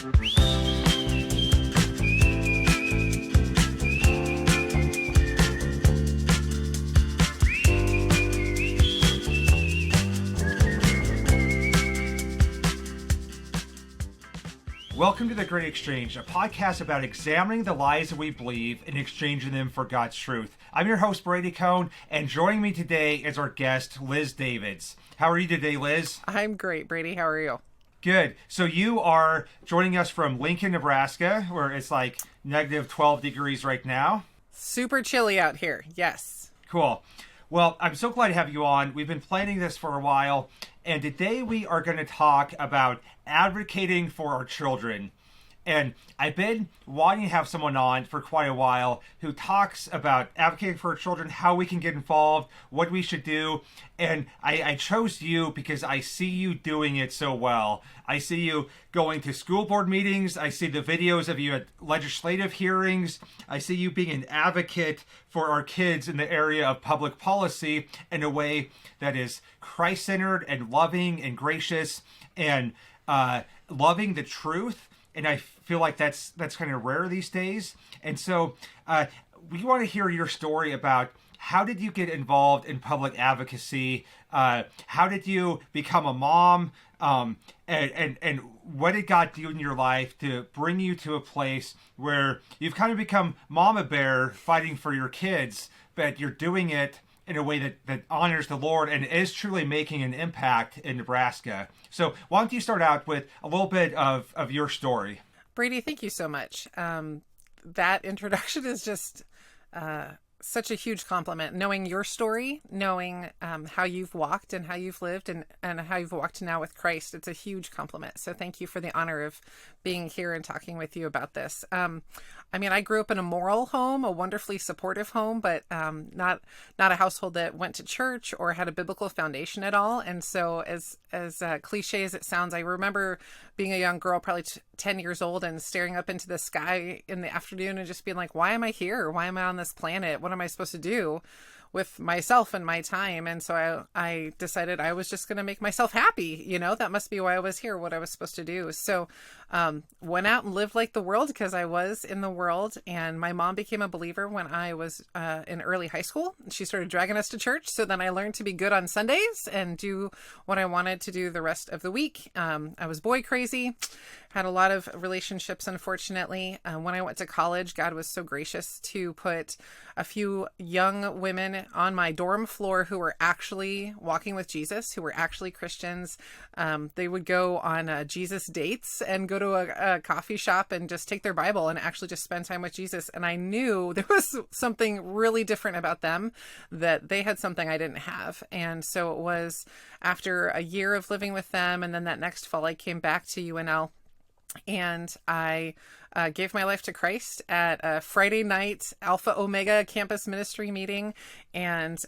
Welcome to The Great Exchange, a podcast about examining the lies that we believe and exchanging them for God's truth. I'm your host, Brady Cohn, and joining me today is our guest, Liz Davids. How are you today, Liz? I'm great, Brady. How are you? Good. So you are joining us from Lincoln, Nebraska, where it's like negative 12 degrees right now. Super chilly out here. Yes. Cool. Well, I'm so glad to have you on. We've been planning this for a while, and today we are going to talk about advocating for our children. And I've been wanting to have someone on for quite a while who talks about advocating for our children, how we can get involved, what we should do. And I chose you because I see you doing it so well. I see you going to school board meetings. I see the videos of you at legislative hearings. I see you being an advocate for our kids in the area of public policy in a way that is Christ-centered and loving and gracious and loving the truth. And I feel like that's kind of rare these days. And so we want to hear your story about how did you get involved in public advocacy? How did you become a mom? And what did God do in your life to bring you to a place where you've kind of become mama bear fighting for your kids, but you're doing it in a way that honors the Lord and is truly making an impact in Nebraska. So why don't you start out with a little bit of your story? Brady, thank you so much. That introduction is just such a huge compliment. Knowing your story, knowing how you've walked and how you've lived and how you've walked now with Christ, it's a huge compliment. So thank you for the honor of being here and talking with you about this. I grew up in a moral home, a wonderfully supportive home, but not a household that went to church or had a biblical foundation at all. And so as cliche as it sounds, I remember being a young girl, probably 10 years old, and staring up into the sky in the afternoon and just being like, why am I here? Why am I on this planet? What am I supposed to do with myself and my time? And so I decided I was just going to make myself happy. That must be why I was here, what I was supposed to do. So went out and lived like the world because I was in the world. And my mom became a believer when I was in early high school. She started dragging us to church. So then I learned to be good on Sundays and do what I wanted to do the rest of the week. I was boy crazy, had a lot of relationships, unfortunately. When I went to college, God was so gracious to put a few young women on my dorm floor who were actually walking with Jesus, who were actually Christians. They would go on Jesus dates and go to a coffee shop and just take their Bible and actually just spend time with Jesus. And I knew there was something really different about them, that they had something I didn't have. And so it was after a year of living with them, and then that next fall I came back to UNL. And I gave my life to Christ at a Friday night Alpha Omega campus ministry meeting. And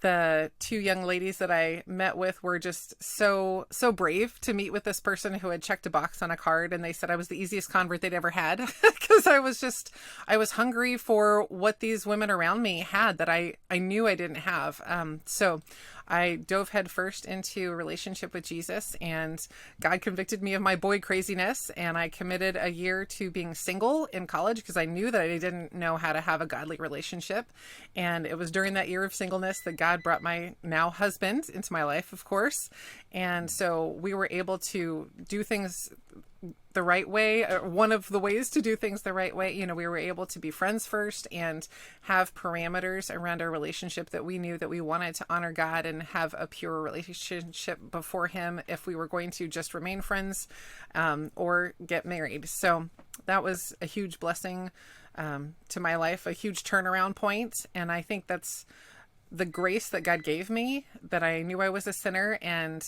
the two young ladies that I met with were just so brave to meet with this person who had checked a box on a card. And they said I was the easiest convert they'd ever had because I was hungry for what these women around me had that I knew I didn't have. So I dove headfirst into a relationship with Jesus, and God convicted me of my boy craziness, and I committed a year to being single in college because I knew that I didn't know how to have a godly relationship. And it was during that year of singleness that God brought my now husband into my life, of course. And so we were able to do things the right way. One of the ways to do things the right way, we were able to be friends first and have parameters around our relationship that we knew that we wanted to honor God and have a pure relationship before Him if we were going to just remain friends or get married. So that was a huge blessing to my life, a huge turnaround point. And I think that's the grace that God gave me, that I knew I was a sinner. And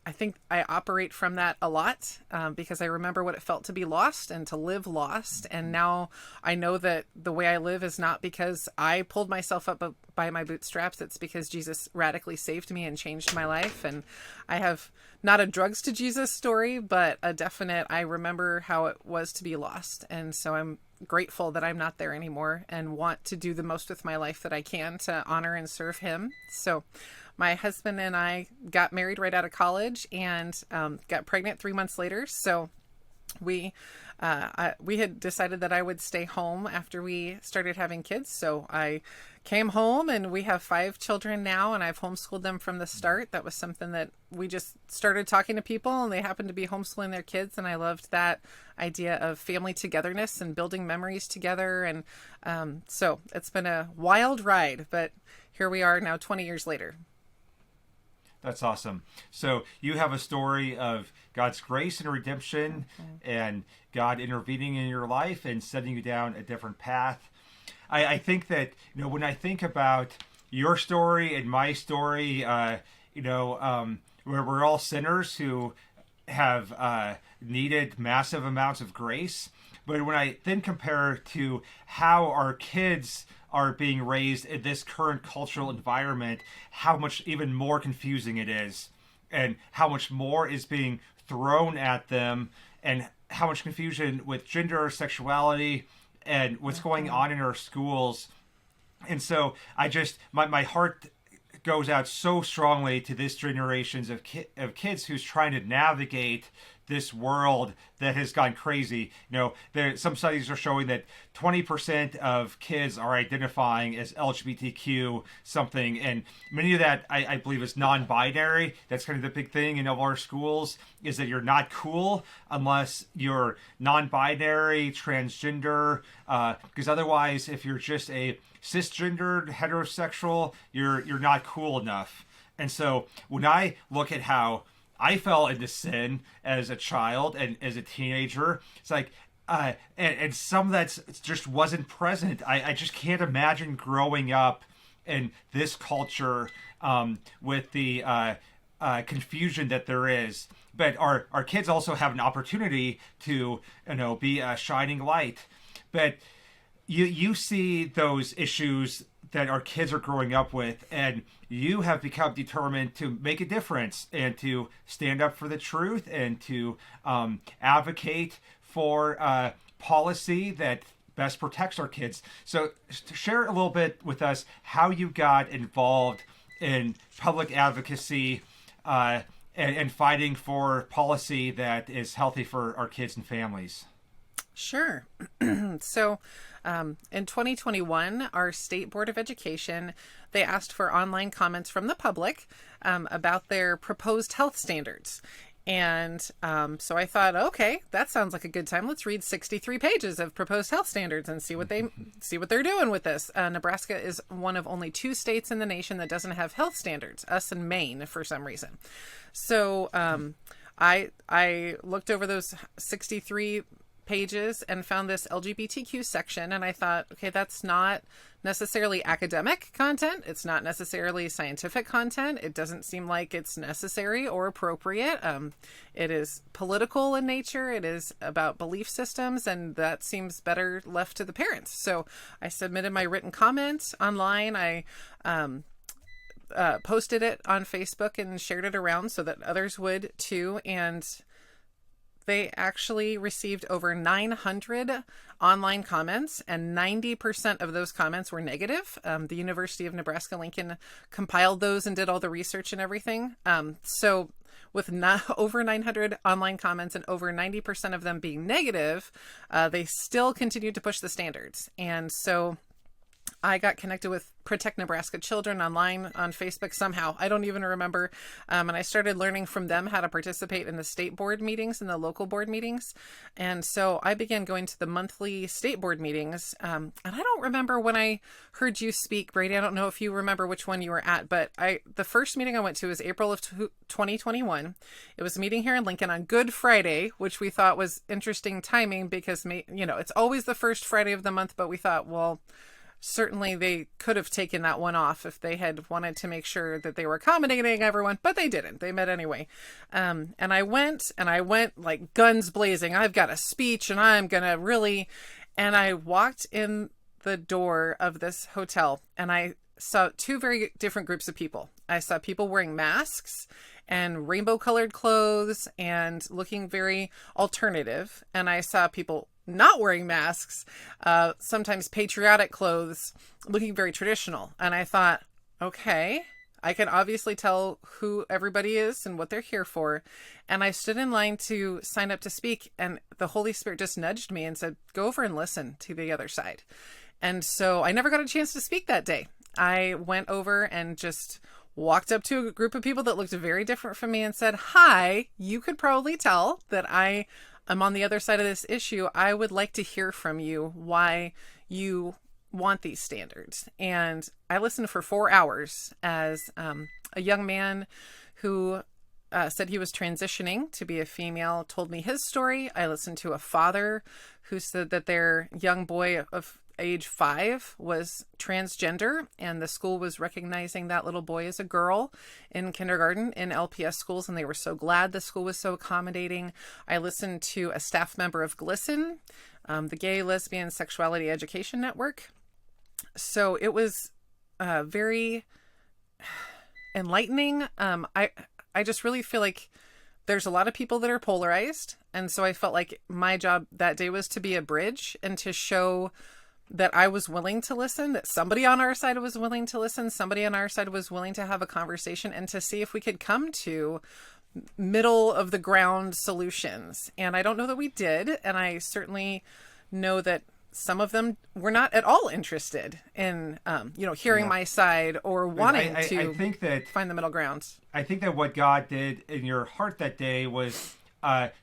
I think I operate from that a lot because I remember what it felt to be lost and to live lost. And now I know that the way I live is not because I pulled myself up by my bootstraps. It's because Jesus radically saved me and changed my life. And I have not a drugs to Jesus story, but a definite, I remember how it was to be lost. And so I'm grateful that I'm not there anymore and want to do the most with my life that I can to honor and serve Him. So my husband and I got married right out of college and got pregnant 3 months later. So we we had decided that I would stay home after we started having kids. So I came home, and we have 5 children now, and I've homeschooled them from the start. That was something that we just started talking to people, and they happened to be homeschooling their kids. And I loved that idea of family togetherness and building memories together. And so it's been a wild ride, but here we are now 20 years later. That's awesome. So you have a story of God's grace and redemption, and God intervening in your life and setting you down a different path. I think that, when I think about your story and my story, where we're all sinners who have needed massive amounts of grace. But when I then compare to how our kids are being raised in this current cultural environment, how much even more confusing it is, and how much more is being thrown at them, and how much confusion with gender, sexuality, and what's going on in our schools. And so my heart goes out so strongly to this generations of kids who's trying to navigate this world that has gone crazy. Some studies are showing that 20% of kids are identifying as LGBTQ something, and many of that I believe is non-binary. That's kind of the big thing in all our schools, is that you're not cool unless you're non-binary, transgender, because otherwise, if you're just a cisgendered heterosexual, you're not cool enough. And so when I look at how I fell into sin as a child and as a teenager, it's like, and some of that just wasn't present. I just can't imagine growing up in this culture with the confusion that there is. But our kids also have an opportunity to, be a shining light. But you see those issues that our kids are growing up with, and you have become determined to make a difference and to stand up for the truth and to advocate for policy that best protects our kids. So share a little bit with us how you got involved in public advocacy and fighting for policy that is healthy for our kids and families. Sure. So in 2021, our State Board of Education, they asked for online comments from the public about their proposed health standards. And so I thought, okay, that sounds like a good time. Let's read 63 pages of proposed health standards and see what they're doing with this. Nebraska is one of only 2 states in the nation that doesn't have health standards, us and Maine for some reason. So I looked over those 63 pages and found this LGBTQ section, and I thought, okay, that's not necessarily academic content. It's not necessarily scientific content. It doesn't seem like it's necessary or appropriate. It is political in nature. It is about belief systems, and that seems better left to the parents. So I submitted my written comment online. I posted it on Facebook and shared it around so that others would too. And they actually received over 900 online comments, and 90% of those comments were negative. The University of Nebraska-Lincoln compiled those and did all the research and everything. So with over 900 online comments and over 90% of them being negative, they still continued to push the standards. And so I got connected with Protect Nebraska Children online on Facebook somehow. I don't even remember. And I started learning from them how to participate in the state board meetings and the local board meetings. And so I began going to the monthly state board meetings. And I don't remember when I heard you speak, Brady. I don't know if you remember which one you were at, but the first meeting I went to was April of 2021. It was a meeting here in Lincoln on Good Friday, which we thought was interesting timing because, it's always the first Friday of the month, but we thought, well, certainly they could have taken that one off if they had wanted to make sure that they were accommodating everyone, but they didn't. They met anyway. And I went like guns blazing. I've got a speech and I'm going to really, and I walked in the door of this hotel and I saw 2 very different groups of people. I saw people wearing masks and rainbow colored clothes and looking very alternative. And I saw people not wearing masks, sometimes patriotic clothes, looking very traditional. And I thought, okay, I can obviously tell who everybody is and what they're here for. And I stood in line to sign up to speak, and the Holy Spirit just nudged me and said, go over and listen to the other side. And so I never got a chance to speak that day. I went over and just walked up to a group of people that looked very different from me and said, hi, you could probably tell that I am on the other side of this issue. I would like to hear from you why you want these standards. And I listened for 4 hours as a young man who said he was transitioning to be a female told me his story. I listened to a father who said that their young boy of age 5 was transgender, and the school was recognizing that little boy as a girl in kindergarten in LPS schools, and they were so glad the school was so accommodating. I listened to a staff member of GLSEN, the Gay, Lesbian, Sexuality Education Network. So it was very enlightening. I just really feel like there's a lot of people that are polarized, and so I felt like my job that day was to be a bridge and to show that I was willing to listen, that somebody on our side was willing to listen, somebody on our side was willing to have a conversation, and to see if we could come to middle of the ground solutions. And I don't know that we did, and I certainly know that some of them were not at all interested in, hearing my side or wanting I think that find the middle ground. I think that what God did in your heart that day was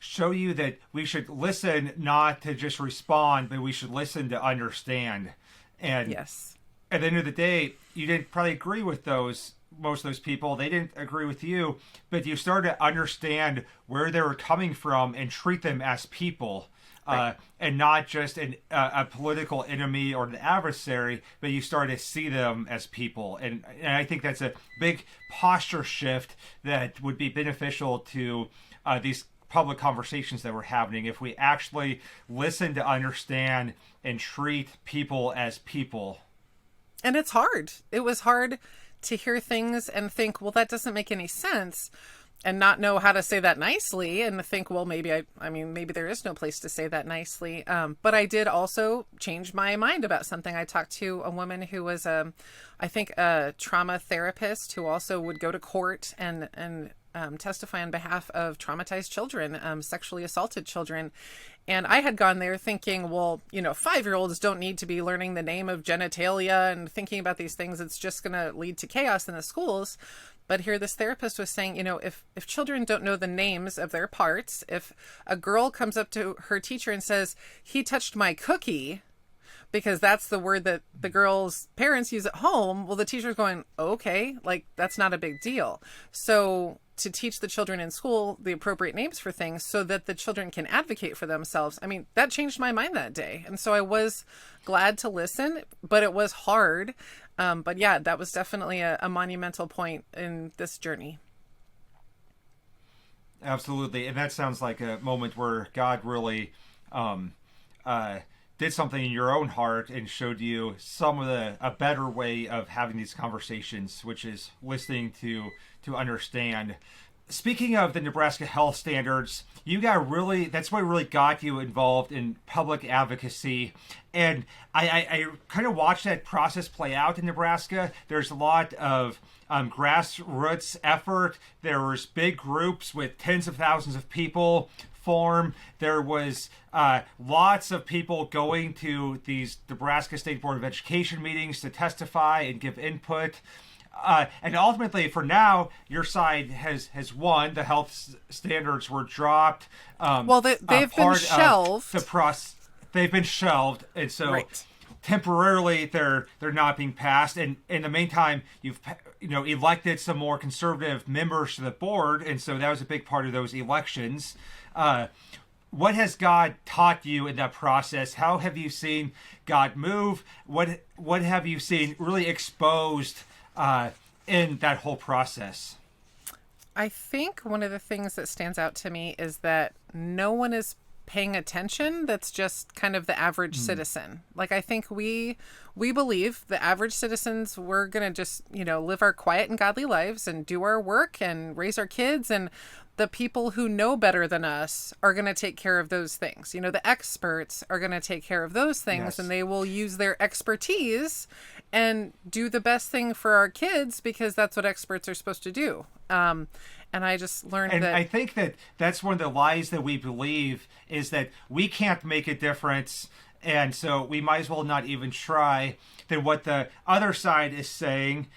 show you that we should listen, not to just respond, but we should listen to understand. And yes, at the end of the day, you didn't probably agree with most of those people. They didn't agree with you, but you started to understand where they were coming from and treat them as people. Right. And not just a political enemy or an adversary, but you start to see them as people. And I think that's a big posture shift that would be beneficial to these public conversations that we're having if we actually listen to understand and treat people as people. And it's hard. It was hard to hear things and think, well, that doesn't make any sense, and not know how to say that nicely, and think, well, maybe maybe there is no place to say that nicely. But I did also change my mind about something. I talked to a woman who was, I think, a trauma therapist who also would go to court and testify on behalf of traumatized children, sexually assaulted children. And I had gone there thinking, well, 5-year-olds don't need to be learning the name of genitalia and thinking about these things. It's just going to lead to chaos in the schools. But here this therapist was saying, if children don't know the names of their parts, if a girl comes up to her teacher and says, he touched my cookie, because that's the word that the girl's parents use at home, well, the teacher's going, okay, like, that's not a big deal. So to teach the children in school the appropriate names for things so that the children can advocate for themselves. I mean, that changed my mind that day. And so I was glad to listen, but it was hard. But yeah, that was definitely a monumental point in this journey. Absolutely. And that sounds like a moment where God really did something in your own heart and showed you a better way of having these conversations, which is listening to understand. Speaking of the Nebraska health standards, that's what really got you involved in public advocacy. And I kind of watched that process play out in Nebraska. There's a lot of grassroots effort. There was big groups with tens of thousands of people form. There was lots of people going to these Nebraska State Board of Education meetings to testify and give input. And ultimately, for now, your side has won. The health standards were dropped. Well, they've been shelved. They've been shelved, and so right. Temporarily they're not being passed. And in the meantime, you've elected some more conservative members to the board, and so that was a big part of those elections. What has God taught you in that process? How have you seen God move? What have you seen really exposed in that whole process? I think one of the things that stands out to me is that no one is paying attention that's just kind of the average citizen. Like, I think we believe the average citizens, we're going to just, live our quiet and godly lives and do our work and raise our kids, and the people who know better than us are going to take care of those things. The experts are going to take care of those things, Yes. and they will use their expertise and do the best thing for our kids, because that's what experts are supposed to do. And I just learned And that. I think that's one of the lies that we believe, is that we can't make a difference, and so we might as well not even try. Then what the other side is saying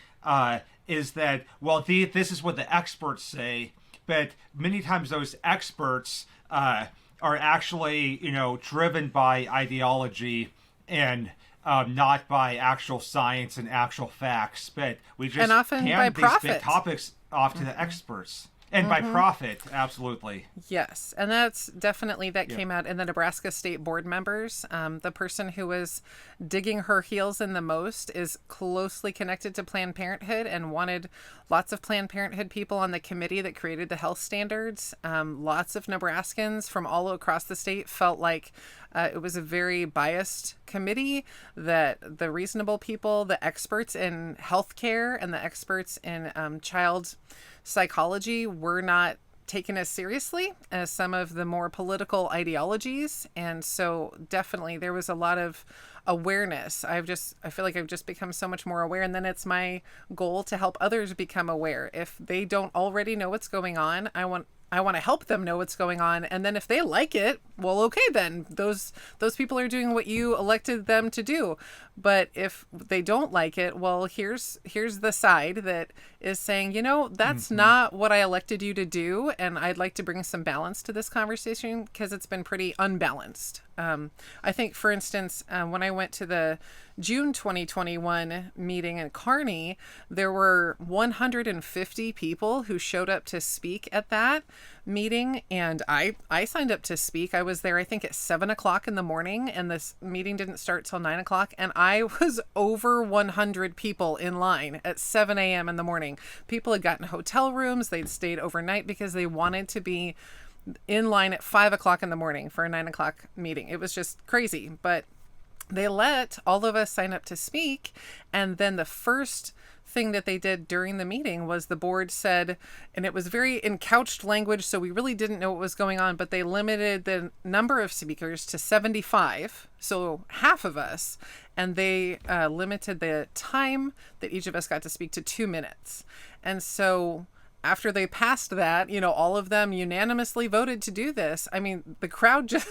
is that, well, this is what the experts say, but many times those experts are actually, driven by ideology and not by actual science and actual facts. But we just And often by hand these profit. big topics off to the experts. And by profit, absolutely. Yes, and that's definitely, that came out in the Nebraska State Board members. The person who was digging her heels in the most is closely connected to Planned Parenthood and wanted lots of Planned Parenthood people on the committee that created the health standards. Lots of Nebraskans from all across the state felt like it was a very biased committee, that the reasonable people, the experts in healthcare and the experts in child psychology, were not taken as seriously as some of the more political ideologies. And so definitely there was a lot of awareness. I feel like I've just become so much more aware, and then it's my goal to help others become aware. If they don't already know what's going on, I want to help them know what's going on. And then if they like it, well, okay, then those people are doing what you elected them to do. But if they don't like it, well, here's the side that is saying, that's not what I elected you to do. And I'd like to bring some balance to this conversation, because it's been pretty unbalanced. I think, for instance, when I went to the June 2021 meeting in Kearney, there were 150 people who showed up to speak at that meeting. And I signed up to speak. I was there, I think, at 7:00 in the morning, and this meeting didn't start till 9:00. And I was over 100 people in line at 7 a.m. in the morning. People had gotten hotel rooms. They'd stayed overnight because they wanted to be in line at 5:00 in the morning for a 9:00 meeting. It was just crazy, but they let all of us sign up to speak. And then the first thing that they did during the meeting was the board said, and it was very in couched language, so we really didn't know what was going on, but they limited the number of speakers to 75, so half of us, and they limited the time that each of us got to speak to 2 minutes. And so after they passed that, all of them unanimously voted to do this. I mean, the crowd just,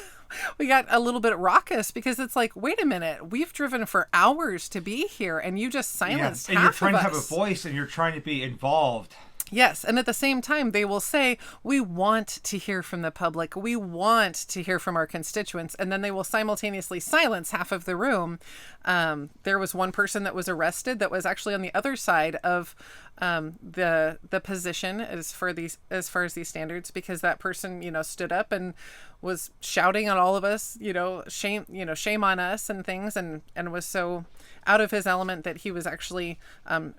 we got a little bit raucous, because it's like, wait a minute, we've driven for hours to be here, and you just silenced half of us. And you're trying to have a voice, and you're trying to be involved. Yes. And at the same time, they will say, we want to hear from the public. We want to hear from our constituents. And then they will simultaneously silence half of the room. There was one person that was arrested that was actually on the other side of the position as far as these standards, because that person, stood up and was shouting at all of us, shame on us and things, and was so out of his element that he was actually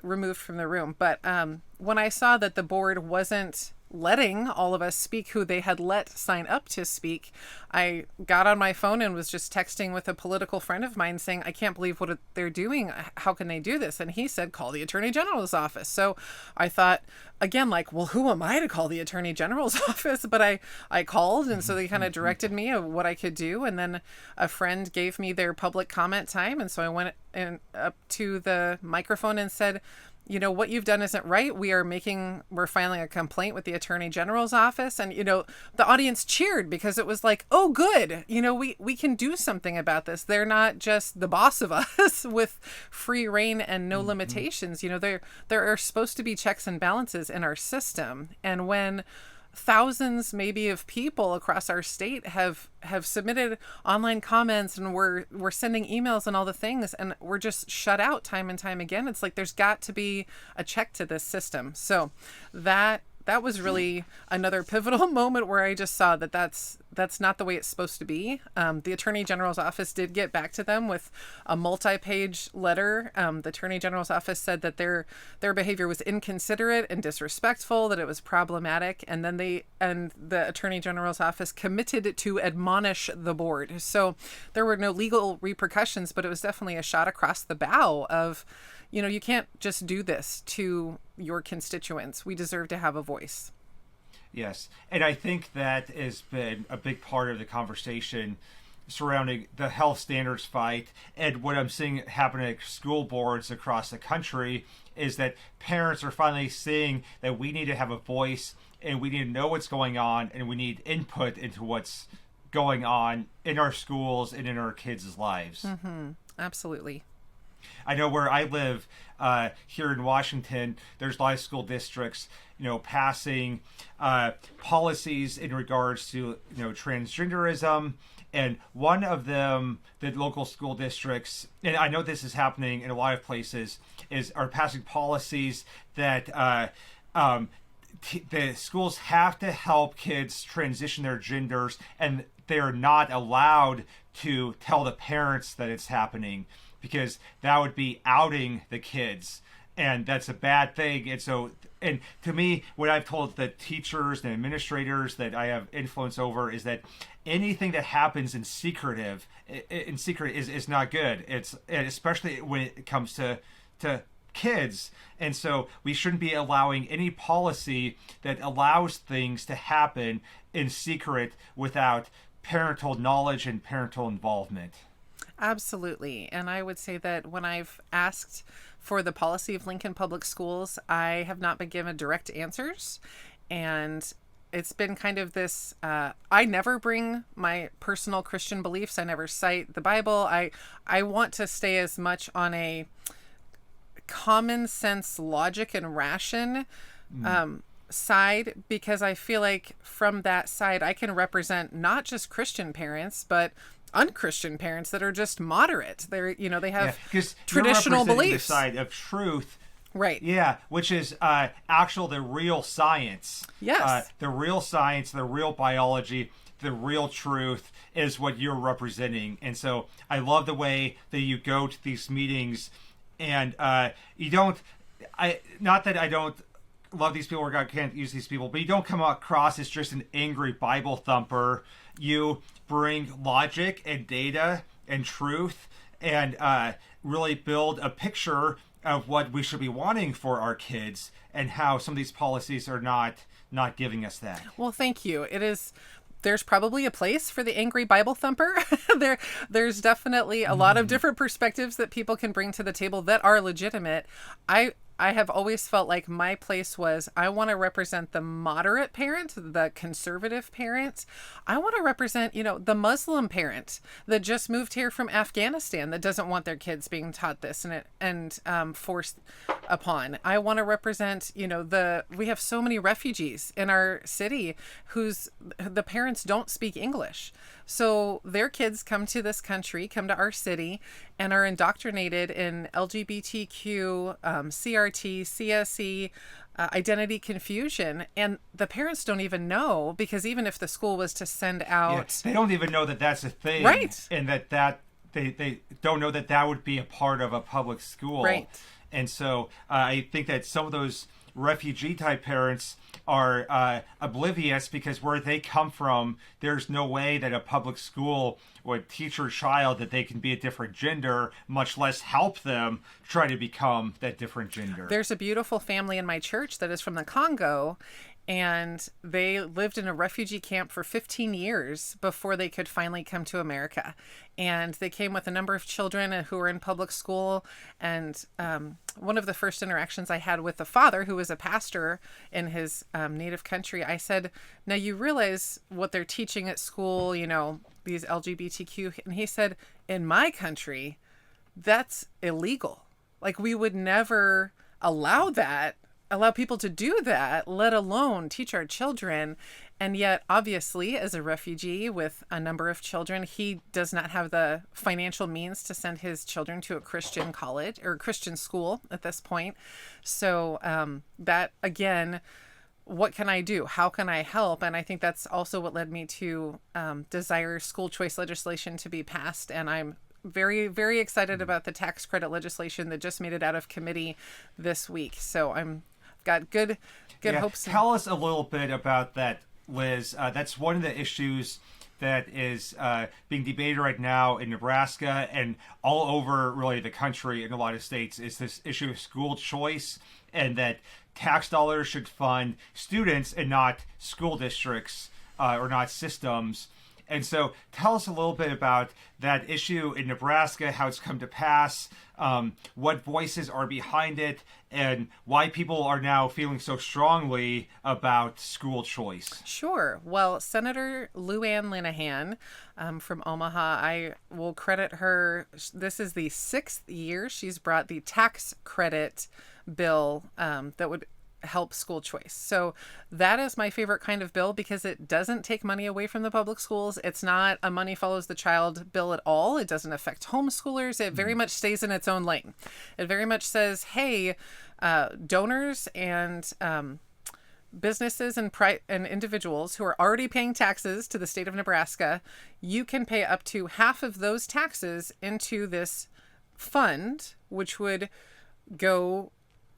removed from the room. But when I saw that the board wasn't letting all of us speak who they had let sign up to speak, I got on my phone and was just texting with a political friend of mine saying, I can't believe what they're doing. How can they do this? And he said, call the Attorney General's office. So I thought, again, like, well, who am I to call the Attorney General's office? But I called, and so they kind of directed me of what I could do. And then a friend gave me their public comment time. And so I went up to the microphone and said, what you've done isn't right. We're filing a complaint with the Attorney General's office. And, the audience cheered, because it was like, oh, good. We can do something about this. They're not just the boss of us with free reign and no limitations. There are supposed to be checks and balances in our system. And when thousands maybe of people across our state have submitted online comments, and we're sending emails and all the things, and we're just shut out time and time again, it's like there's got to be a check to this system. So that that was really another pivotal moment where I just saw that that's not the way it's supposed to be. The Attorney General's office did get back to them with a multi-page letter. The Attorney General's office said that their behavior was inconsiderate and disrespectful, that it was problematic, and then the Attorney General's office committed to admonish the board. So there were no legal repercussions, but it was definitely a shot across the bow of, you can't just do this to your constituents. We deserve to have a voice. Yes. And I think that has been a big part of the conversation surrounding the health standards fight. And what I'm seeing happen at school boards across the country is that parents are finally seeing that we need to have a voice and we need to know what's going on and we need input into what's going on in our schools and in our kids' lives. Mm-hmm. Absolutely. I know where I live here in Washington, there's a lot of school districts, passing policies in regards to, transgenderism. And one of them, the local school districts, and I know this is happening in a lot of places, are passing policies that the schools have to help kids transition their genders, and they are not allowed to tell the parents that it's happening, because that would be outing the kids, and that's a bad thing. And to me, what I've told the teachers and administrators that I have influence over is that anything that happens in secret is not good. And especially when it comes to kids. And so we shouldn't be allowing any policy that allows things to happen in secret without parental knowledge and parental involvement. Absolutely. And I would say that when I've asked for the policy of Lincoln Public Schools, I have not been given direct answers. And it's been kind of this, I never bring my personal Christian beliefs. I never cite the Bible. I want to stay as much on a common sense logic and ration side, because I feel like from that side, I can represent not just Christian parents, but unchristian parents that are just moderate. They have traditional beliefs. The side of truth, right? Yeah, which is the real science. Yes, the real science, the real biology, the real truth is what you're representing. And so I love the way that you go to these meetings, and you don't. Not that I don't love these people or God can't use these people, but you don't come across as just an angry Bible thumper. You bring logic and data and truth, and really build a picture of what we should be wanting for our kids, and how some of these policies are not giving us that. Well, thank you. There's probably a place for the angry Bible thumper. There's definitely a lot of different perspectives that people can bring to the table that are legitimate. I have always felt like my place was, I want to represent the moderate parent, the conservative parent. I want to represent, the Muslim parent that just moved here from Afghanistan that doesn't want their kids being taught this and forced upon. I want to represent, we have so many refugees in our city the parents don't speak English. So their kids come to this country, come to our city, and are indoctrinated in LGBTQ, CRT, CSE, identity confusion. And the parents don't even know, because even if the school was to send out... they don't even know that that's a thing. Right. And that they don't know that would be a part of a public school. Right. And so I think that some of those refugee type parents are oblivious, because where they come from, there's no way that a public school would teach a child that they can be a different gender, much less help them try to become that different gender. There's a beautiful family in my church that is from the Congo, and they lived in a refugee camp for 15 years before they could finally come to America. And they came with a number of children who were in public school. And one of the first interactions I had with the father, who was a pastor in his native country, I said, now you realize what they're teaching at school, these LGBTQ. And he said, in my country, that's illegal. Like, we would never allow people to do that, let alone teach our children. And yet, obviously, as a refugee with a number of children, he does not have the financial means to send his children to a Christian college or Christian school at this point. So that, again, what can I do? How can I help? And I think that's also what led me to desire school choice legislation to be passed. And I'm very, very excited about the tax credit legislation that just made it out of committee this week. So I've got good hopes. Tell us a little bit about that, Liz. That's one of the issues that is being debated right now in Nebraska and all over really the country in a lot of states, is this issue of school choice, and that tax dollars should fund students and not school districts or not systems. And so tell us a little bit about that issue in Nebraska, how it's come to pass, what voices are behind it, and why people are now feeling so strongly about school choice. Sure. Well, Senator Lou Ann Linehan from Omaha, I will credit her. This is the 6th year she's brought the tax credit bill that would help school choice. So that is my favorite kind of bill because it doesn't take money away from the public schools. It's not a money follows the child bill at all. It doesn't affect homeschoolers. It very much stays in its own lane. It very much says, hey, donors and businesses and individuals who are already paying taxes to the state of Nebraska, you can pay up to half of those taxes into this fund, which would go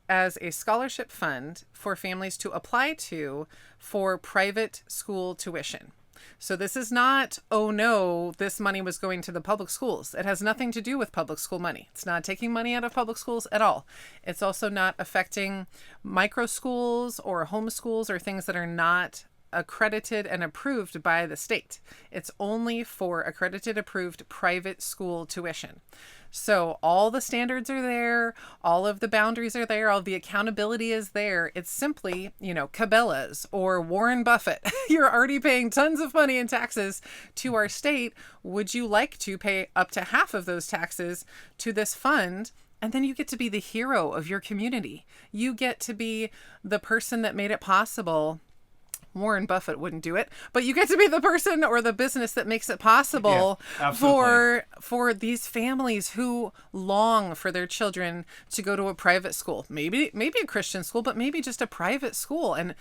as a scholarship fund for families to apply to for private school tuition. So this is not, oh no, this money was going to the public schools. It has nothing to do with public school money. It's not taking money out of public schools at all. It's also not affecting micro schools or homeschools or things that are not accredited and approved by the state. It's only for accredited, approved private school tuition. So all the standards are there, all of the boundaries are there, all of the accountability is there. It's simply, Cabela's or Warren Buffett. You're already paying tons of money in taxes to our state. Would you like to pay up to half of those taxes to this fund? And then you get to be the hero of your community. You get to be the person that made it possible. Warren Buffett wouldn't do it, but you get to be the person or the business that makes it possible for these families who long for their children to go to a private school, maybe a Christian school, but maybe just a private school. And,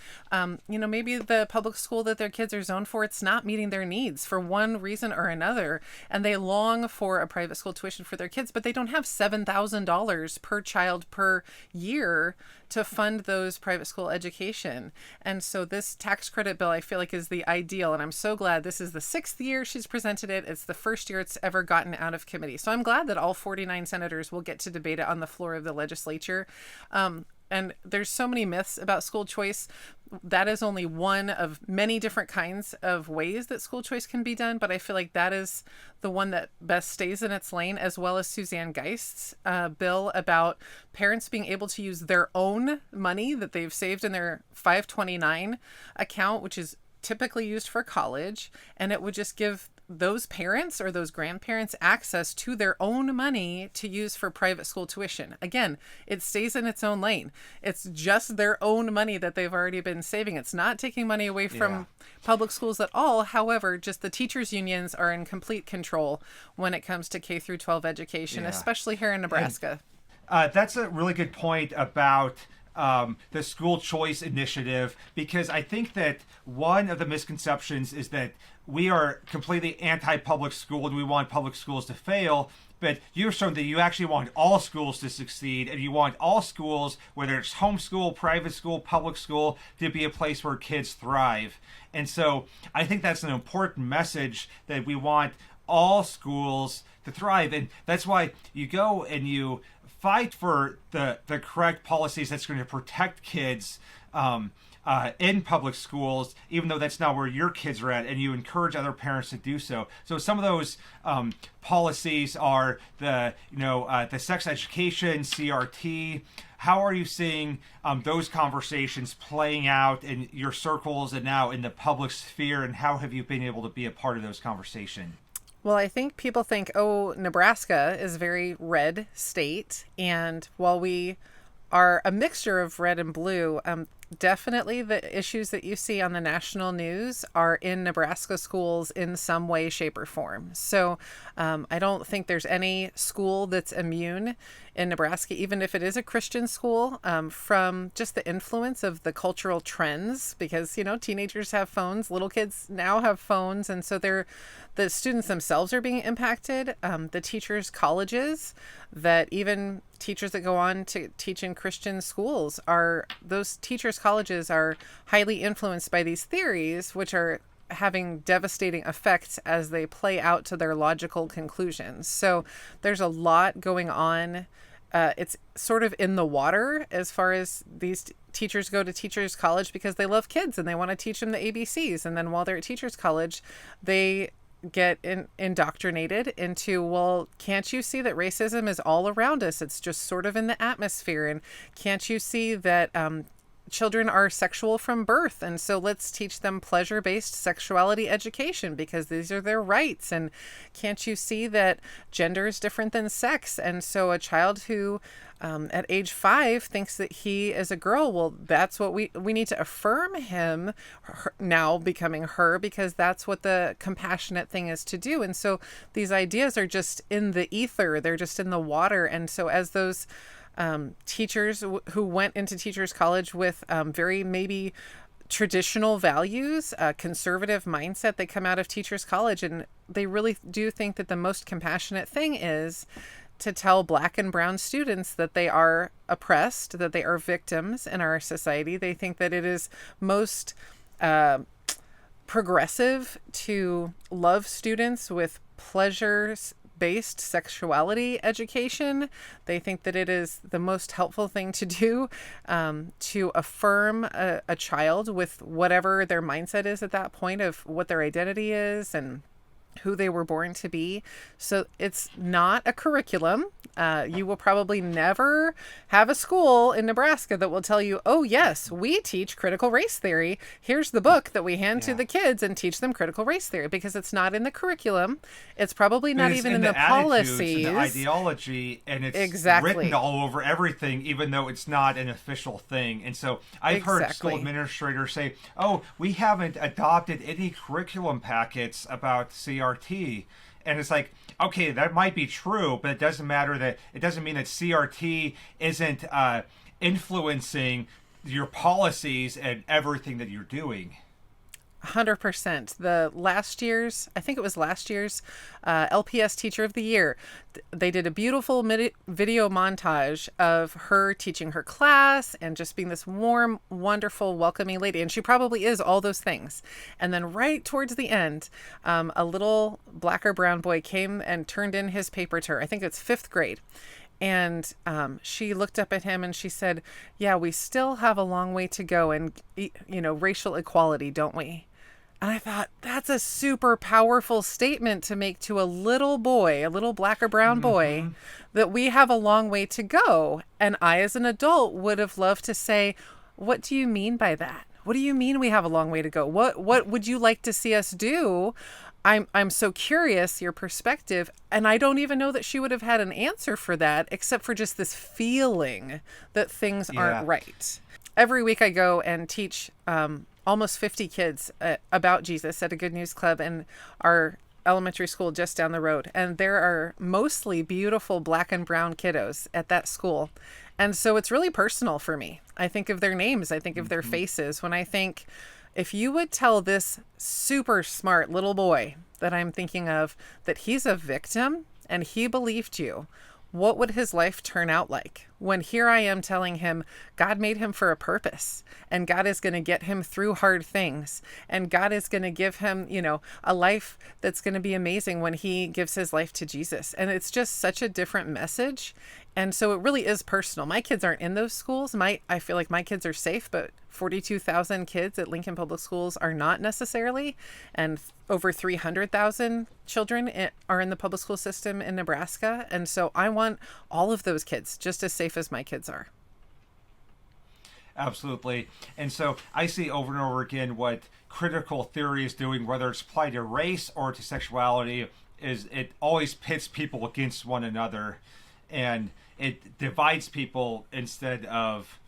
maybe the public school that their kids are zoned for, it's not meeting their needs for one reason or another. And they long for a private school tuition for their kids, but they don't have $7,000 per child per year to fund those private school education. And so this tax credit bill, I feel like, is the ideal. And I'm so glad this is the 6th year she's presented it. It's the first year it's ever gotten out of committee. So I'm glad that all 49 senators will get to debate it on the floor of the legislature. And there's so many myths about school choice. That is only one of many different kinds of ways that school choice can be done. But I feel like that is the one that best stays in its lane, as well as Suzanne Geist's bill about parents being able to use their own money that they've saved in their 529 account, which is typically used for college. And it would just give those parents or those grandparents access to their own money to use for private school tuition. Again, it stays in its own lane. It's just their own money that they've already been saving. It's not taking money away from public schools at all. However, just the teachers unions are in complete control when it comes to K through 12 education, especially here in Nebraska. And, that's a really good point about the school choice initiative, because I think that one of the misconceptions is that we are completely anti-public school and we want public schools to fail. But you're showing that you actually want all schools to succeed, and you want all schools, whether it's homeschool, private school, public school, to be a place where kids thrive. And so I think that's an important message, that we want all schools to thrive. And that's why you go and you fight for the correct policies that's going to protect kids in public schools, even though that's not where your kids are at, and you encourage other parents to do so. So some of those policies are the sex education, CRT. How are you seeing those conversations playing out in your circles and now in the public sphere, and how have you been able to be a part of those conversations? Well, I think people think, Nebraska is a very red state. And while we are a mixture of red and blue, definitely the issues that you see on the national news are in Nebraska schools in some way, shape, or form. So I don't think there's any school that's immune in Nebraska, even if it is a Christian school, from just the influence of the cultural trends, because, teenagers have phones, little kids now have phones. And so the students themselves are being impacted. The teachers' colleges, that even teachers that go on to teach in Christian schools, those teachers' colleges are highly influenced by these theories, which are having devastating effects as they play out to their logical conclusions. So there's a lot going on. It's sort of in the water as far as these teachers go to teachers college because they love kids and they want to teach them the ABCs. And then while they're at teachers college, they get indoctrinated into, well, can't you see that racism is all around us? It's just sort of in the atmosphere. And can't you see that children are sexual from birth, and so let's teach them pleasure-based sexuality education because these are their rights? And can't you see that gender is different than sex? And so a child who at age 5 thinks that he is a girl, well, that's what we need to affirm him now becoming her, because that's what the compassionate thing is to do. And so these ideas are just in the ether, they're just in the water. And so as those teachers who went into teachers college with very maybe traditional values, conservative mindset, they come out of teachers college and they really do think that the most compassionate thing is to tell Black and brown students that they are oppressed, that they are victims in our society. They think that it is most progressive to love students with pleasures-based sexuality education. They think that it is the most helpful thing to do, to affirm a child with whatever their mindset is at that point of what their identity is and who they were born to be. So it's not a curriculum. You will probably never have a school in Nebraska that will tell you, oh yes, we teach critical race theory. Here's the book that we hand to the kids and teach them critical race theory, because it's not in the curriculum. It's probably not even in the policies. And the ideology, and it's exactly written all over everything, even though it's not an official thing. And so I've heard school administrators say, oh, we haven't adopted any curriculum packets about CRT. And it's like, okay, that might be true, but it doesn't mean that CRT isn't influencing your policies and everything that you're doing. 100%. I think it was last year's LPS Teacher of the Year. They did a beautiful video montage of her teaching her class and just being this warm, wonderful, welcoming lady. And she probably is all those things. And then right towards the end, a little Black or brown boy came and turned in his paper to her. I think it's 5th grade. And she looked up at him and she said, yeah, we still have a long way to go in, racial equality, don't we? And I thought, that's a super powerful statement to make to a little boy, a little Black or brown boy, that we have a long way to go. And I, as an adult, would have loved to say, what do you mean by that? What do you mean we have a long way to go? What would you like to see us do? I'm so curious, your perspective. And I don't even know that she would have had an answer for that, except for just this feeling that things aren't right. Every week I go and teach almost 50 kids about Jesus at a Good News Club in our elementary school just down the road. And there are mostly beautiful Black and brown kiddos at that school. And so it's really personal for me. I think of their names. I think of their faces. When I think, if you would tell this super smart little boy that I'm thinking of that he's a victim and he believed you, what would his life turn out like? When here I am telling him God made him for a purpose, and God is going to get him through hard things, and God is going to give him, a life that's going to be amazing when he gives his life to Jesus. And it's just such a different message. And so it really is personal. My kids aren't in those schools. I feel like my kids are safe, but 42,000 kids at Lincoln Public Schools are not necessarily. And over 300,000 children are in the public school system in Nebraska. And so I want all of those kids just as safe as my kids are. Absolutely. And so I see over and over again what critical theory is doing, whether it's applied to race or to sexuality, is it always pits people against one another. And it divides people instead of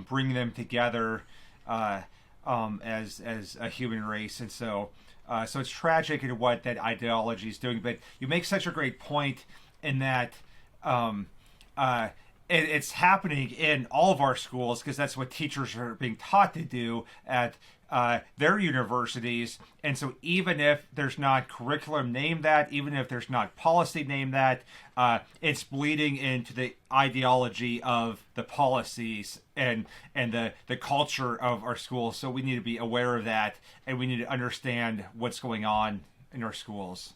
bring them together as a human race. And so it's tragic in what that ideology is doing. But you make such a great point in that um, it's happening in all of our schools because that's what teachers are being taught to do at their universities. And so even if there's not curriculum named that, even if there's not policy named that, it's bleeding into the ideology of the policies and the culture of our schools. So we need to be aware of that, and we need to understand what's going on in our schools.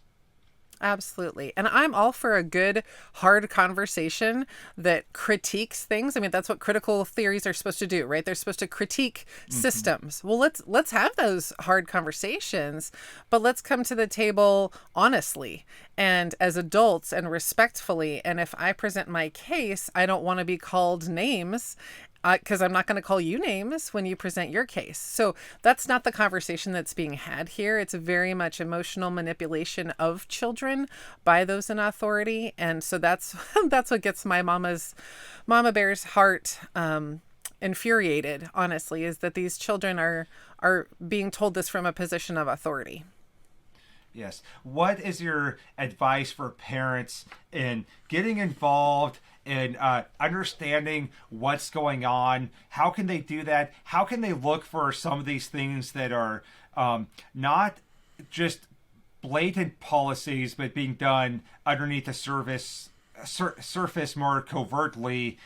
Absolutely. And I'm all for a good, hard conversation that critiques things. I mean, that's what critical theories are supposed to do, right? They're supposed to critique systems. Well, let's have those hard conversations, but let's come to the table honestly and as adults and respectfully. And if I present my case, I don't want to be called names because I'm not going to call you names when you present your case. So that's not the conversation that's being had here. It's very much emotional manipulation of children by those in authority. And so that's that's what gets my mama bear's heart infuriated, honestly, is that these children are being told this from a position of authority. Yes. What is your advice for parents in getting involved in understanding what's going on? How can they do that? How can they look for some of these things that are not just blatant policies, but being done underneath the surface more covertly,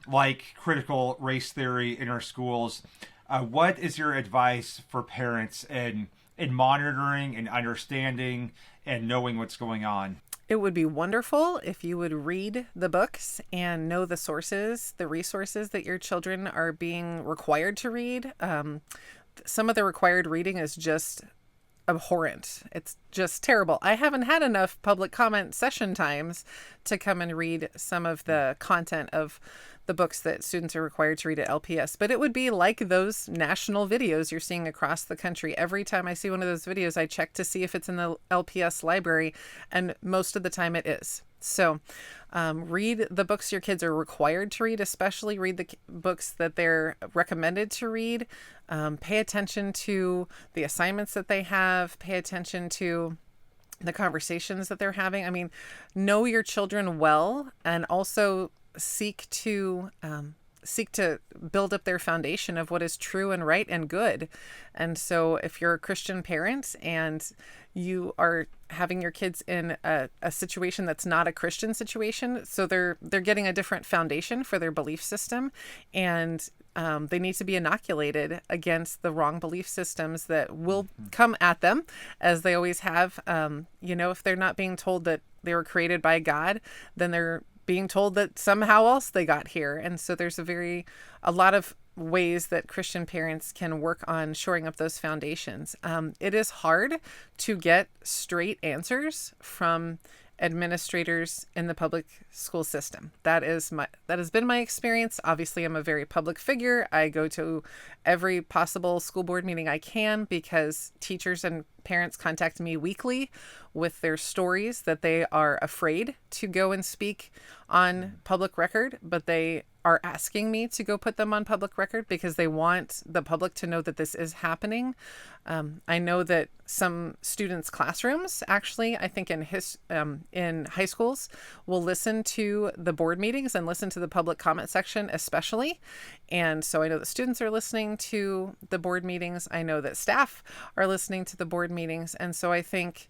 like critical race theory in our schools? What is your advice for parents in monitoring and understanding and knowing what's going on? It would be wonderful if you would read the books and know the sources, the resources that your children are being required to read. Some of the required reading is just abhorrent. It's just terrible. I haven't had enough public comment session times to come and read some of the content of the books that students are required to read at LPS, but it would be like those national videos you're seeing across the country. Every time I see one of those videos, I check to see if it's in the LPS library, and most of the time it is. So read the books your kids are required to read, especially read the books that they're recommended to read. Pay attention to the assignments that they have. Pay attention to the conversations that they're having. I mean, know your children well, and also seek to build up their foundation of what is true and right and good. And so if you're a Christian parent and you are having your kids in a situation that's not a Christian situation, so they're getting a different foundation for their belief system, and they need to be inoculated against the wrong belief systems that will come at them, as they always have. If they're not being told that they were created by God, then they're being told that somehow else they got here. And so there's a lot of ways that Christian parents can work on shoring up those foundations. It is hard to get straight answers from administrators in the public school system. That has been my experience. Obviously, I'm a very public figure. I go to every possible school board meeting I can because teachers and parents contact me weekly with their stories that they are afraid to go and speak on public record, but they are asking me to go put them on public record because they want the public to know that this is happening. I know that some students' classrooms, actually, I think in high schools, will listen to the board meetings and listen to the public comment section especially. And so I know that students are listening to the board meetings. I know that staff are listening to the board meetings. And so I think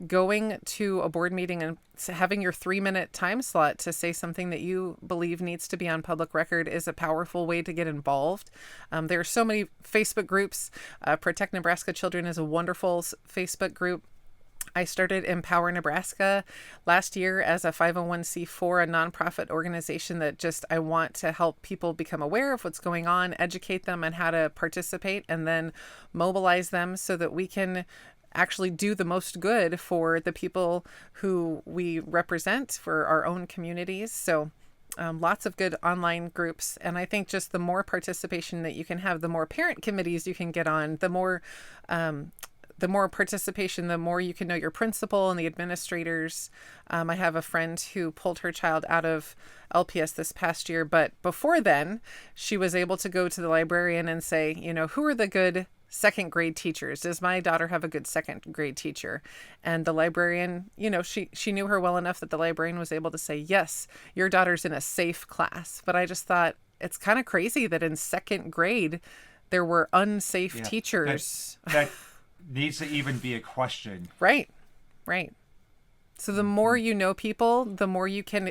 going to a board meeting and having your 3-minute time slot to say something that you believe needs to be on public record is a powerful way to get involved. There are so many Facebook groups. Protect Nebraska Children is a wonderful Facebook group. I started Empower Nebraska last year as a 501c4, a nonprofit organization that I want to help people become aware of what's going on, educate them on how to participate, and then mobilize them so that we can actually do the most good for the people who we represent, for our own communities. So lots of good online groups. And I think just the more participation that you can have, the more parent committees you can get on, the more the more participation, the more you can know your principal and the administrators. I have a friend who pulled her child out of LPS this past year, but before then, she was able to go to the librarian and say, who are the good second grade teachers? Does my daughter have a good second grade teacher? And the librarian, she knew her well enough that the librarian was able to say, yes, your daughter's in a safe class. But I just thought it's kind of crazy that in second grade, there were unsafe teachers. That needs to even be a question. Right. So the more you know people, the more you can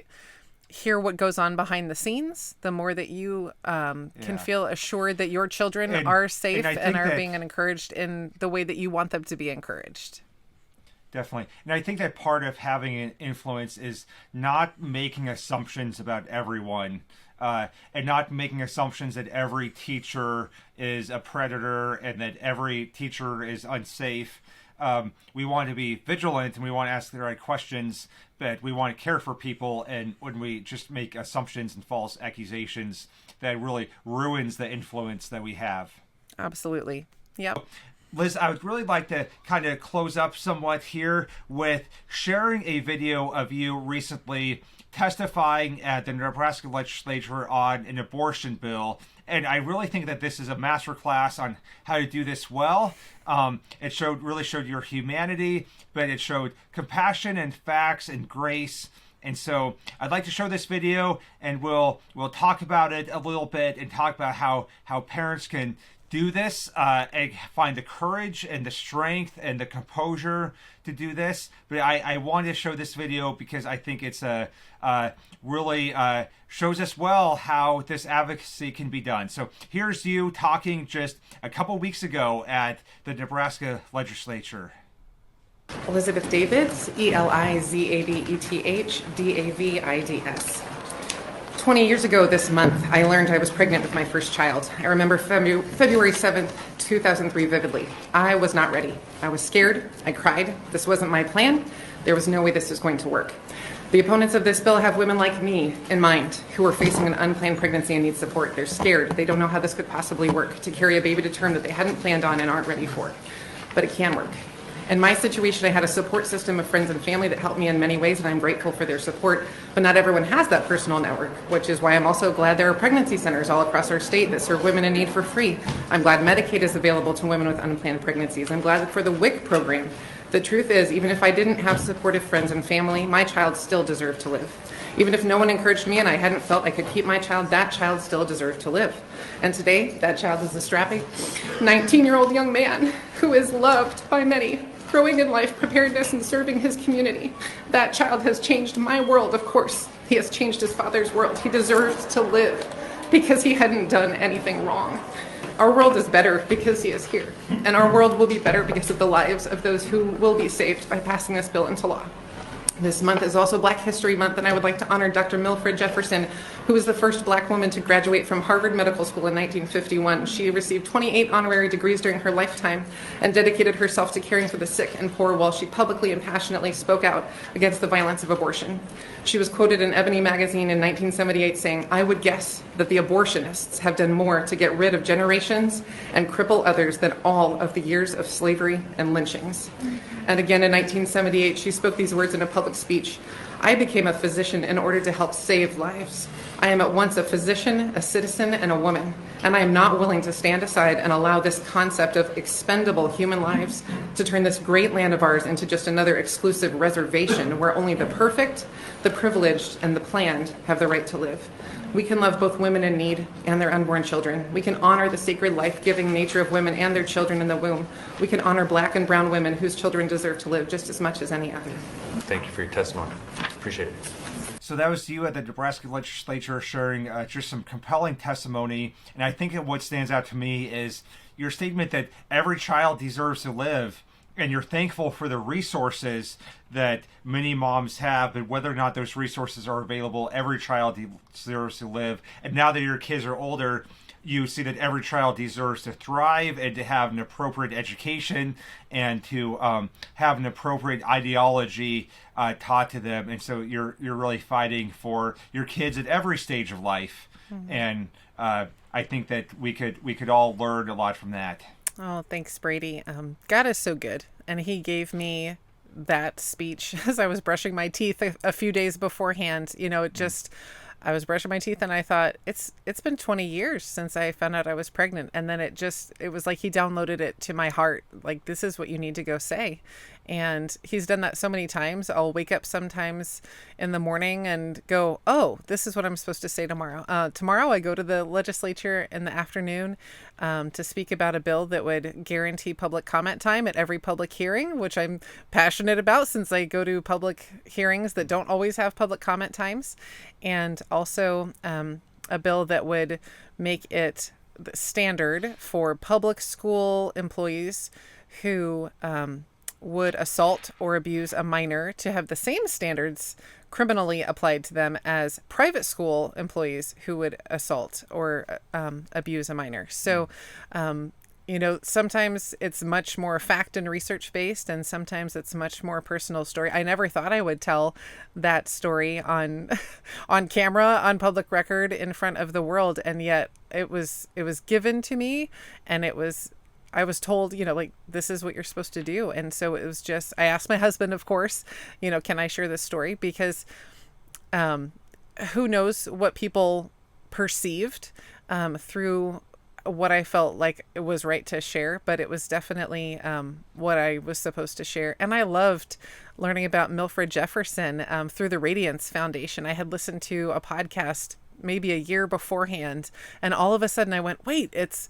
hear what goes on behind the scenes, the more that you can feel assured that your children are safe and are being encouraged in the way that you want them to be encouraged. Definitely. And I think that part of having an influence is not making assumptions about everyone, and not making assumptions that every teacher is a predator and that every teacher is unsafe. We want to be vigilant and we want to ask the right questions, but we want to care for people. And when we just make assumptions and false accusations, that really ruins the influence that we have. Absolutely. Yep. Liz, I would really like to kind of close up somewhat here with sharing a video of you recently testifying at the Nebraska legislature on an abortion bill. And I really think that this is a masterclass on how to do this well. It really showed your humanity, but it showed compassion and facts and grace. And so I'd like to show this video, and we'll talk about it a little bit and talk about how parents can do this and find the courage and the strength and the composure to do this. But I wanted to show this video because I think it's really shows us well how this advocacy can be done. So here's you talking just a couple weeks ago at the Nebraska legislature. Elizabeth Davids, Elizabeth Davids. 20 years ago this month, I learned I was pregnant with my first child. I remember February 7th, 2003 vividly. I was not ready. I was scared. I cried. This wasn't my plan. There was no way this was going to work. The opponents of this bill have women like me in mind who are facing an unplanned pregnancy and need support. They're scared. They don't know how this could possibly work, to carry a baby to term that they hadn't planned on and aren't ready for. But it can work. In my situation, I had a support system of friends and family that helped me in many ways, and I'm grateful for their support. But not everyone has that personal network, which is why I'm also glad there are pregnancy centers all across our state that serve women in need for free. I'm glad Medicaid is available to women with unplanned pregnancies. I'm glad for the WIC program. The truth is, even if I didn't have supportive friends and family, my child still deserved to live. Even if no one encouraged me and I hadn't felt I could keep my child, that child still deserved to live. And today, that child is a strapping 19-year-old young man who is loved by many, growing in life preparedness and serving his community. That child has changed my world, of course. He has changed his father's world. He deserves to live because he hadn't done anything wrong. Our world is better because he is here. And our world will be better because of the lives of those who will be saved by passing this bill into law. This month is also Black History Month, and I would like to honor Dr. Milfred Jefferson, who was the first Black woman to graduate from Harvard Medical School in 1951. She received 28 honorary degrees during her lifetime and dedicated herself to caring for the sick and poor while she publicly and passionately spoke out against the violence of abortion. She was quoted in Ebony magazine in 1978 saying, "I would guess that the abortionists have done more to get rid of generations and cripple others than all of the years of slavery and lynchings." And again in 1978, she spoke these words in a public speech. "I became a physician in order to help save lives. I am at once a physician, a citizen, and a woman, and I am not willing to stand aside and allow this concept of expendable human lives to turn this great land of ours into just another exclusive reservation where only the perfect, the privileged, and the planned have the right to live. We can love both women in need and their unborn children. We can honor the sacred life-giving nature of women and their children in the womb. We can honor Black and brown women whose children deserve to live just as much as any other." Thank you for your testimony. Appreciate it. So that was you at the Nebraska legislature sharing just some compelling testimony. And I think that what stands out to me is your statement that every child deserves to live. And you're thankful for the resources that many moms have, but whether or not those resources are available, every child deserves to live. And now that your kids are older, you see that every child deserves to thrive and to have an appropriate education and to have an appropriate ideology taught to them. And so you're really fighting for your kids at every stage of life. Mm-hmm. And I think that we could all learn a lot from that. Oh, thanks, Brady. God is so good. And he gave me that speech as I was brushing my teeth a few days beforehand. It just, I was brushing my teeth and I thought, it's been 20 years since I found out I was pregnant. And then it was like he downloaded it to my heart. Like, this is what you need to go say. And he's done that so many times. I'll wake up sometimes in the morning and go, oh, this is what I'm supposed to say tomorrow. Tomorrow I go to the legislature in the afternoon to speak about a bill that would guarantee public comment time at every public hearing, which I'm passionate about since I go to public hearings that don't always have public comment times. And also a bill that would make it standard for public school employees who would assault or abuse a minor to have the same standards criminally applied to them as private school employees who would assault or abuse a minor. So, sometimes it's much more fact and research based, and sometimes it's much more personal story. I never thought I would tell that story on on camera, on public record, in front of the world, and yet it was given to me, and I was told, like, this is what you're supposed to do. And so it was just, I asked my husband, of course, can I share this story? Because who knows what people perceived through what I felt like it was right to share, but it was definitely what I was supposed to share. And I loved learning about Milford Jefferson through the Radiance Foundation. I had listened to a podcast maybe a year beforehand, and all of a sudden I went, wait, it's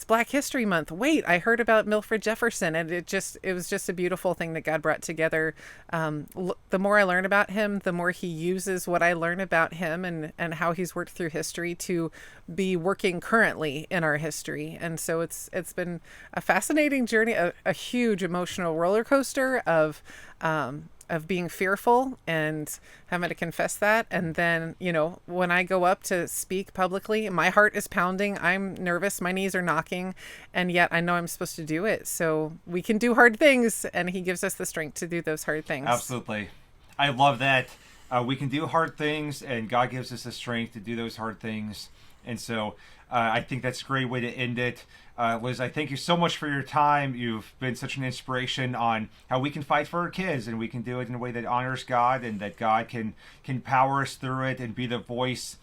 Black History Month. Wait, I heard about Milford Jefferson, and it was just a beautiful thing that God brought together. The more I learn about him, the more he uses what I learn about him and how he's worked through history to be working currently in our history. And so it's been a fascinating journey, a huge emotional roller coaster of being fearful and having to confess that. And then, when I go up to speak publicly, my heart is pounding. I'm nervous. My knees are knocking. And yet I know I'm supposed to do it. So we can do hard things, and he gives us the strength to do those hard things. Absolutely. I love that. We can do hard things, and God gives us the strength to do those hard things. And so I think that's a great way to end it. Liz, I thank you so much for your time. You've been such an inspiration on how we can fight for our kids, and we can do it in a way that honors God, and that God can power us through it and be the voice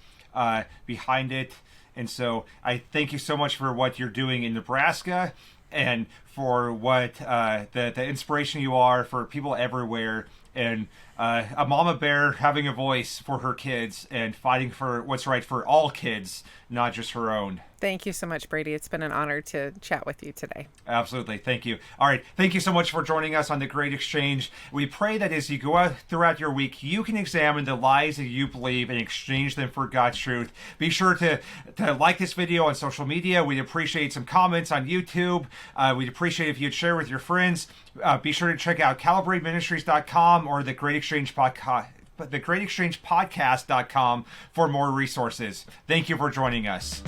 behind it. And so I thank you so much for what you're doing in Nebraska, and for what the inspiration you are for people everywhere, and a mama bear having a voice for her kids and fighting for what's right for all kids, not just her own. Thank you so much, Brady. It's been an honor to chat with you today. Absolutely. Thank you. All right. Thank you so much for joining us on The Great Exchange. We pray that as you go out throughout your week, you can examine the lies that you believe and exchange them for God's truth. Be sure to like this video on social media. We'd appreciate some comments on YouTube. We'd appreciate if you'd share with your friends. Be sure to check out calibrateministries.com or The Great Exchange Podcast. But thegreatexchangepodcast.com for more resources. Thank you for joining us.